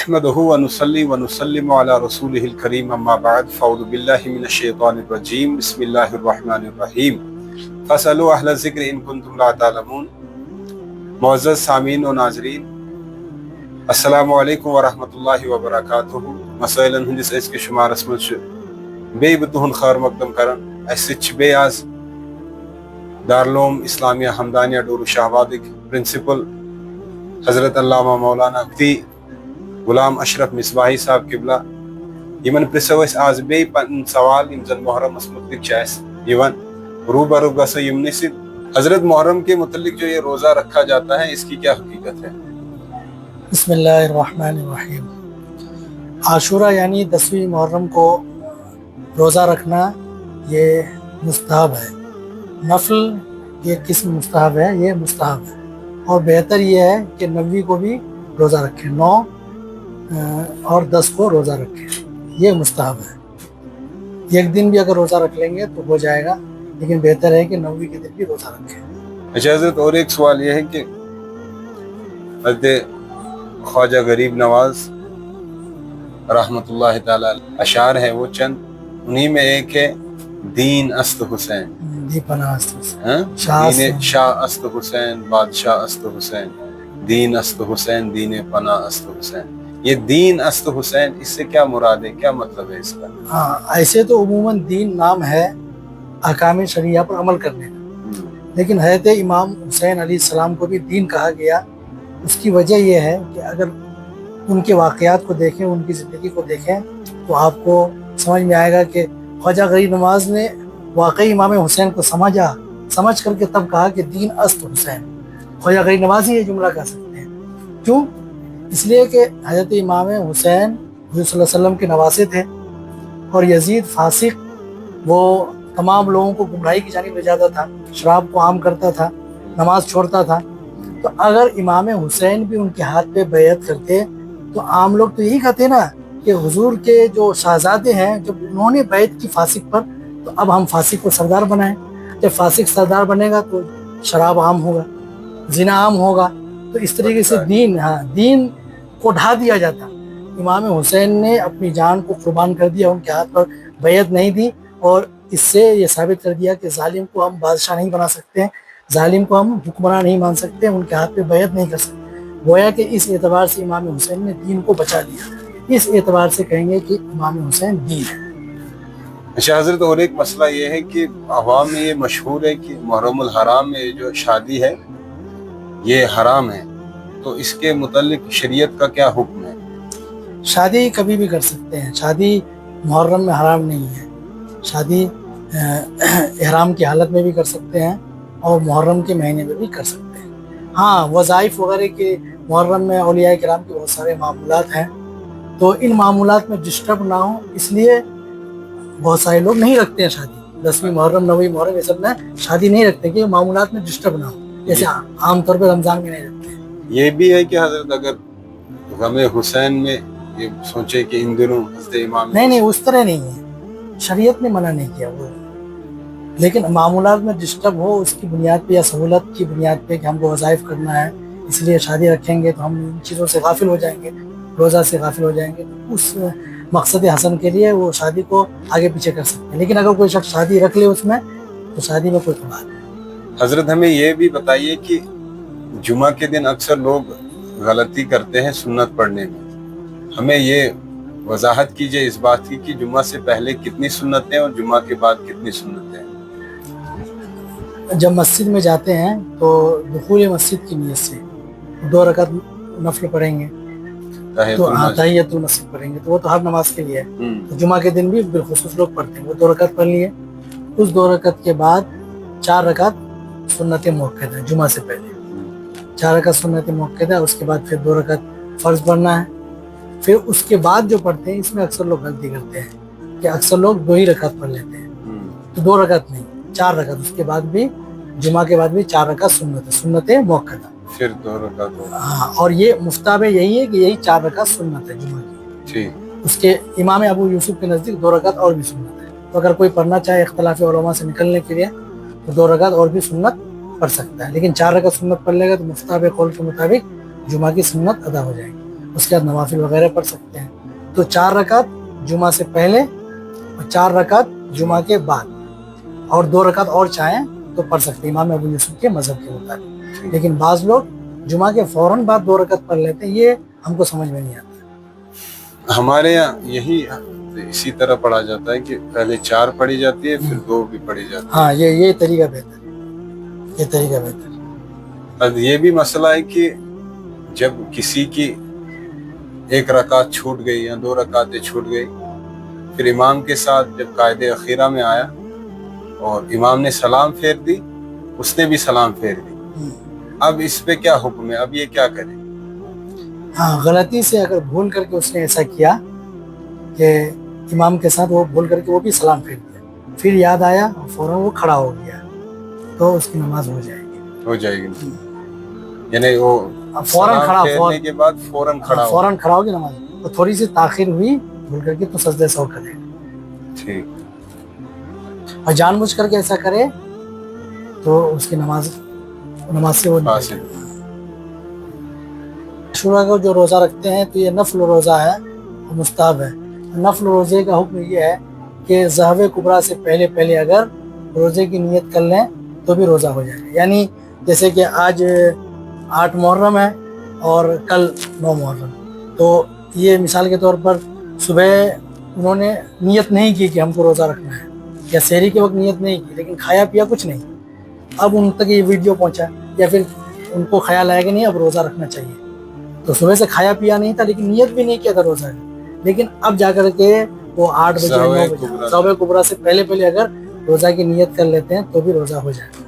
नहमदुहु व नुसल्ली व नुसल्लिमु अला रसूलिहिल करीम अम्मा बाद फ़अऊज़ु बिल्लाहि मिनश शैतानिर रजीम बिस्मिल्लाहिर रहमानिर रहीम फ़सअलू अहल ज़िक्र इन कुंतुम ला तालमून। मुअज़्ज़ज़ सामीन व नाज़रीन, अस्सलामु अलैकुम व रहमतुल्लाहि व बरकातुहु। मसाइलन हंदिस के शुमारस मज बे तुहन खैर मकदम करन अस बे आज दारुल इस्लामिया हमदानिया डोरू शाहबादिक प्रिंसिपल हज़रत अल्लामा मौलाना मुफ्ती गुलाम अशरफ मिसबाही साहब किबला यमन प्रिसव आज बे सवाल यम जन मुहर्रम मुतलिक रूबरू गस यमन से हजरत मुहर्रम के मुतलिक जो ये रोज़ा रखा जाता है इसकी क्या हकीकत है? बिस्मिल्लाहिर्रहमानिर्रहीम। आशूरा यानी 10वीं मुहर्रम को रोज़ा रखना ये मुस्तहब है। नफल ये किस्म मुस्तहब है, ये मुस्तहब है और बेहतर ये है कि 9वीं को भी रोज़ा रखें, 9 और 10 को रोज़ा रखें, ये मुस्तहब है। एक दिन भी अगर रोज़ा रख लेंगे तो हो जाएगा, लेकिन बेहतर है कि 9वीं के दिन भी रोज़ा रखें। अच्छा हज़रत, और एक सवाल ये है कि हज़रत ख्वाजा गरीब नवाज रहमतुल्लाह ताला अशार है वो चंद, उन्हीं में एक है दीन अस्त हुसैन, दीन शाह अस्त हुसैन, बादशाह अस्त हुसैन, दीन अस्त हुसैन, दीन पना अस्त हुसैन। ये दीन अस्त हुसैन, इससे क्या मुराद है, क्या मतलब है इसका? हाँ, ऐसे तो उमूमन दीन नाम है अहकाम शरिया पर अमल करने का, लेकिन हज़रत इमाम हुसैन अलैहिस्सलाम को भी दीन कहा गया। उसकी वजह यह है कि अगर उनके वाक़यात को देखें, उनकी ज़िंदगी को देखें तो आपको समझ में आएगा कि ख्वाजा गरीब नवाज ने वाकई इमाम हुसैन को समझ करके तब कहा कि दीन अस्त हुसैन। ख्वाजा गरीब नवाज ही ये जुमला कह सकते हैं। क्यों? इसलिए कि हज़रत इमाम हुसैन हुज़ूर सल्लल्लाहु अलैहि वसल्लम के नवासे थे और यजीद फासिक वो तमाम लोगों को गुमराही की जानिब ले जाता था, शराब को आम करता था, नमाज छोड़ता था। तो अगर इमाम हुसैन भी उनके हाथ पे बैत करते तो आम लोग तो यही कहते ना कि हुजूर के जो शहजादे हैं, जब उन्होंने बैत की फासिक पर, तो अब हम फासिक को सरदार बनाएं। जब फासिक सरदार बनेगा तो शराब आम होगा, जिना आम होगा। तो इस तरीके से दीन को ढा दिया जाता। इमाम हुसैन ने अपनी जान को कुर्बान कर दिया, उनके हाथ पर बैत नहीं दी और इससे ये साबित कर दिया कि जालिम को हम बादशाह नहीं बना सकते हैं, जालिम को हम हुक्मरान नहीं मान सकते, उनके हाथ पे बैत नहीं कर सकते। गोया कि इस एतबार से इमाम हुसैन ने दीन को बचा लिया। इस एतबार से कहेंगे कि इमाम हुसैन दीन है। अच्छा हज़रत, और एक मसला ये है कि अवाम में ये मशहूर है कि मुहर्रमुल हराम में जो शादी है ये हराम है, तो इसके मुतल्लिक शरीयत का क्या हुक्म है? शादी कभी भी कर सकते हैं, शादी मुहर्रम में हराम नहीं है। शादी इहराम की हालत में भी कर सकते हैं और मुहर्रम के महीने में भी कर सकते हैं। हाँ, वज़ाइफ वगैरह के मुहर्रम में औलिया किराम के बहुत सारे मामूलात हैं, तो इन मामूलात में डिस्टर्ब ना हो इसलिए बहुत सारे लोग नहीं रखते हैं शादी। 10वीं मुहर्रम, 9वीं मुहर्रम ये सब में शादी नहीं रखते कि मामूलात में डिस्टर्ब ना हो, जैसे आमतौर पर रमज़ान में नहीं रखते। ये भी है कि हज़रत अगर गमे हुसैन में ये सोचे कि इन दिनों हज़रत इमाम, नहीं, उस तरह नहीं है, शरीयत ने मना नहीं किया वो, लेकिन मामूलात में डिस्टर्ब हो उसकी बुनियाद पे या सहूलत की बुनियाद पे कि हमको वज़ाइफ करना है इसलिए शादी रखेंगे तो हम इन चीज़ों से गाफिल हो जाएंगे, रोज़ा से गाफिल हो जाएंगे, तो उस मकसद हसन के लिए वो शादी को आगे पीछे कर सकते हैं। लेकिन अगर कोई शख्स शादी रख ले उसमें तो शादी में कोई ख़ुदा नहीं। हज़रत हमें ये भी बताइए कि जुमा के दिन अक्सर लोग गलती करते हैं सुन्नत पढ़ने में, हमें ये वजाहत कीजिए इस बात की कि जुमा से पहले कितनी सुन्नतें और जुमा के बाद कितनी सुन्नतें? जब मस्जिद में जाते हैं तो दुखूल मस्जिद की नीयत से 2 रकात नफल पढ़ेंगे, तो तहियतुल मस्जिद पढ़ेंगे, तो वो तो हर नमाज के लिए है। तो जुमा के दिन भी बिलखुसूस लोग पढ़ते हैं, वो 2 रकात पढ़ लिए। उस 2 रकात के बाद 4 रकात सुन्नत मुअक्कदा, जुमा से पहले 4 रकात सुन्नत मुअक्कदा, उसके बाद फिर 2 रकात फ़र्ज पढ़ना है। फिर उसके बाद जो पढ़ते हैं इसमें अक्सर लोग गलती करते हैं कि अक्सर लोग 2 ही रकात पढ़ लेते हैं, तो 2 रकात नहीं, 4 रकात। उसके बाद भी जुमा के बाद भी 4 रकात सुन्नत मुअक्कदा, फिर 2 रकात। हाँ, और ये मुफ्ताब यही है कि यही 4 रकात सुन्नत है जुमा की। ठीक। उसके इमाम अबू यूसुफ के नज़दीक 2 रकात और भी सुन्नत है, तो अगर कोई पढ़ना चाहे इख्तिलाफ़ उलमा से निकलने के लिए तो 2 रकात और भी सुन्नत पढ़ सकता है, लेकिन 4 रकात सुन्नत पढ़ लेगा तो मुफ्ताब कौल के मुताबिक जुमा की सुन्नत अदा हो जाएगी। उसके बाद नवाफिल वगैरह पढ़ सकते हैं। तो 4 रकात जुमा से पहले और 4 रकात जुमा के बाद, और 2 रकात और चाहें तो पढ़ सकते हैं इमाम अबू यूसुफ के मजहब के मुताबिक। लेकिन बाज़ लोग जुमा के फौरन बाद 2 रकात पढ़ लेते हैं, ये हमको समझ में नहीं आता। हमारे यहाँ यही इसी तरह पढ़ा जाता है कि पहले 4 पढ़ी जाती है, फिर 2 भी पढ़ी जाती है। हाँ, ये तरीका बेहतर है, ये तरीका बेहतर है। अब ये भी मसला है कि जब किसी की 1 रकात छूट गई या 2 रकातें छूट गई, फिर इमाम के साथ जब कायदे अखीरा में आया और इमाम ने सलाम फेर दी, उसने भी सलाम फेर दी, अब इस पे क्या हुक्म है, अब ये क्या करे? हाँ, गलती से अगर भूल करके उसने ऐसा किया कि इमाम के साथ वो भूल करके वो भी सलाम फेर दिया, फिर याद आया और फौरन वो खड़ा हो गया, तो उसकी नमाज हो जाएगी। यानी वो फौरन खड़ा, फेरने के बाद फौरन खड़ा होगी नमाज, तो थोड़ी सी ताखिर हुई भूल करके तो सजदे सौ करे। ठीक। और जानबूझ करके ऐसा करे तो उसकी नमाज से वो नहीं। शुरा को जो रोज़ा रखते हैं तो ये नफल रोज़ा है और मुस्ताहब है। नफल रोज़े का हुक्म ये है कि ज़हवे कुबरा से पहले अगर रोज़े की नियत कर लें तो भी रोज़ा हो जाएगा। यानी जैसे कि आज 8 मुहर्रम है और कल 9 मुहर्रम, तो ये मिसाल के तौर पर सुबह उन्होंने नियत नहीं की कि हमको रोज़ा रखना है, या सहरी के वक्त नियत नहीं की, लेकिन खाया पिया कुछ नहीं, अब उन तक ये वीडियो पहुंचा, या फिर उनको ख्याल आया कि नहीं अब रोज़ा रखना चाहिए, तो सुबह से खाया पिया नहीं था लेकिन नियत भी नहीं किया था रोज़ा, लेकिन अब जाकर के वो 8 बजे 9 बजे ज़हवे कुबरा से पहले अगर रोज़ा की नियत कर लेते हैं तो भी रोज़ा हो जाएगा।